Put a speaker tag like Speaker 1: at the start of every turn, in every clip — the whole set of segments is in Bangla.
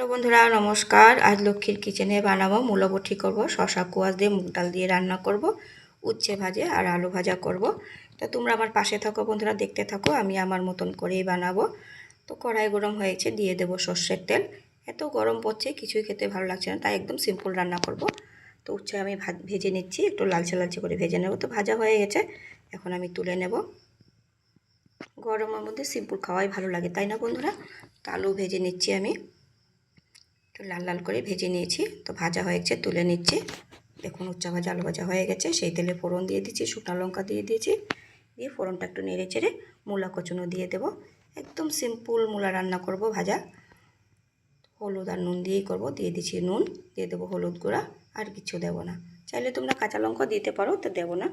Speaker 1: হ্যালো বন্ধুরা, নমস্কার। আজ লক্ষ্মীর কিচেনে বানাবো মূলো বটি করব, শসা কোয়াশ দিয়ে মুগ ডাল দিয়ে রান্না করব, উচ্ছে ভাজা আর আলু ভাজা করব। তো তোমরা আমার পাশে থাকো বন্ধুরা, দেখতে থাকো। আমি আমার মতন করেই বানাবো। তো কড়াই গরম হয়েছে, দিয়ে দেবো সর্ষের তেল। এত গরম পড়ছে, কিছুই খেতে ভালো লাগছে না, তাই একদম সিম্পল রান্না করব। তো উচ্ছে আমি ভেজে নিচ্ছি, একটু লালচে লালচে করে ভেজে নেব। তো ভাজা হয়ে গেছে, এখন আমি তুলে নেব। গরমের মধ্যে সিম্পল খাওয়াই ভালো লাগে, তাই না বন্ধুরা? তো আলু ভেজে নিচ্ছি আমি, একটু লাল লাল করে ভেজে নিয়েছি। তো ভাজা হয়েছে, তুলে নিচ্ছি। দেখুন উচ্চা ভাজা আলু ভাজা হয়ে গেছে। সেই তেলে ফোড়ন দিয়ে দিচ্ছি, শুকনো লঙ্কা দিয়ে দিয়েছি। দিয়ে ফোড়নটা একটু নেড়ে চেড়ে মূলা কচুনো দিয়ে দেবো। একদম সিম্পল মূলা রান্না করব ভাজা। হলুদ আর নুন দিয়েই করব। দিয়ে দিচ্ছি নুন, দিয়ে দেবো হলুদ গুঁড়া, আর কিছু দেবো না। চাইলে তোমরা কাঁচা লঙ্কা দিতে পারো, তো দেবো না।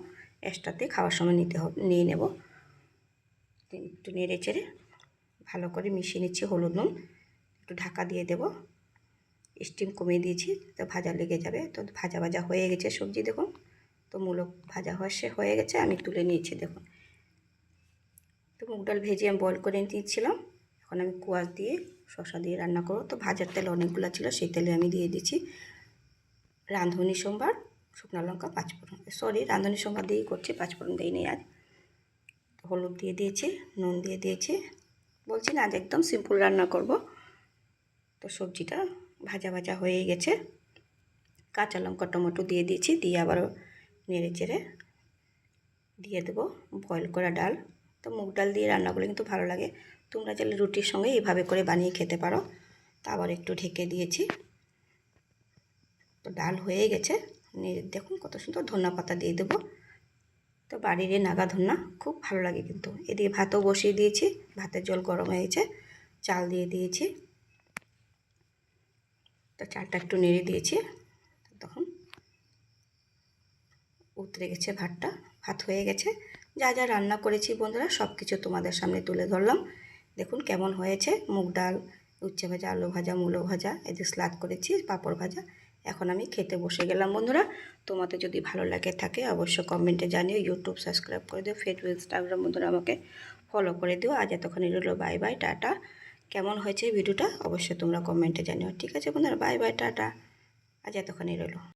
Speaker 1: এক্সট্রাতে খাওয়ার সময় নিয়ে নেব। একটু নেড়ে চেড়ে ভালো করে মিশিয়ে নিচ্ছি হলুদ নুন। একটু ঢাকা দিয়ে দেবো। স্টিম কমিয়ে দিয়েছি, তো ভাজা লেগে যাবে। তো ভাজা ভাজা হয়ে গেছে সবজি, দেখুন। তো মূলো ভাজা হয়ে গেছে, আমি তুলে নিয়েছি দেখুন। তো মুগ ডাল ভেজে আমি বয়েল করে নিয়েছিলাম। এখন আমি কোয়াশ দিয়ে শসা দিয়ে রান্না করব। তো ভাজার তেল অনেকগুলো ছিল, সেই তেলে আমি দিয়ে দিচ্ছি রাঁধুনি সম্বার, শুকনো লঙ্কা, পাঁচফোড়ন। রাঁধুনি সম্বার দিয়েই করছি, পাঁচফোড়ন দিইনি আজ। হলুদ দিয়ে দিয়েছি, নুন দিয়ে দিয়েছি। বলছি না, আজ একদম সিম্পল রান্না করব। তো সবজিটা ভাজা ভাজা হয়ে গেছে। কাঁচা লঙ্কা টমেটো দিয়ে দিয়েছি, দিয়ে আবারও নেড়ে চেড়ে দিয়ে দেবো বয়েল করা ডাল। তো মুগ ডাল দিয়ে রান্না করলে কিন্তু ভালো লাগে। তোমরা চাইলে রুটির সঙ্গে এইভাবে করে বানিয়ে খেতে পারো। তো আবার একটু ঢেকে দিয়েছি। তো ডাল হয়ে গেছে, দেখুন কত সুন্দর। ধনিয়া পাতা দিয়ে দেবো। তো বাড়ির নাগা ধনিয়া খুব ভালো লাগে কিন্তু। এদিকে ভাতও বসিয়ে দিয়েছি, ভাতের জল গরম হয়েছে, চাল দিয়ে দিয়েছি। তো চালটা একটু নেড়ে দিয়েছি, তখন উতরে গেছে ভাত হয়ে গেছে। যা যা রান্না করেছি বন্ধুরা, সব কিছু তোমাদের সামনে তুলে ধরলাম। দেখুন কেমন হয়েছে। মুগ ডাল, উচ্ছে ভাজা, আলু ভাজা, মূলো ভাজা, এদিকে স্যালাড করেছি, পাঁপড় ভাজা। এখন আমি খেতে বসে গেলাম বন্ধুরা। তোমাদের যদি ভালো লাগে থাকে অবশ্যই কমেন্টে জানিও। ইউটিউব সাবস্ক্রাইব করে দিও, ফেসবুক ইনস্টাগ্রাম বন্ধুরা আমাকে ফলো করে দিও। আজ এতক্ষণই রইলো, বাই বাই, টাটা। কেমন হয়েছে ভিডিওটা অবশ্যই তোমরা কমেন্টে জানিও। ঠিক আছে বন্ধুরা, বাই বাই, টাটা। আজ এতক্ষণই রইলো।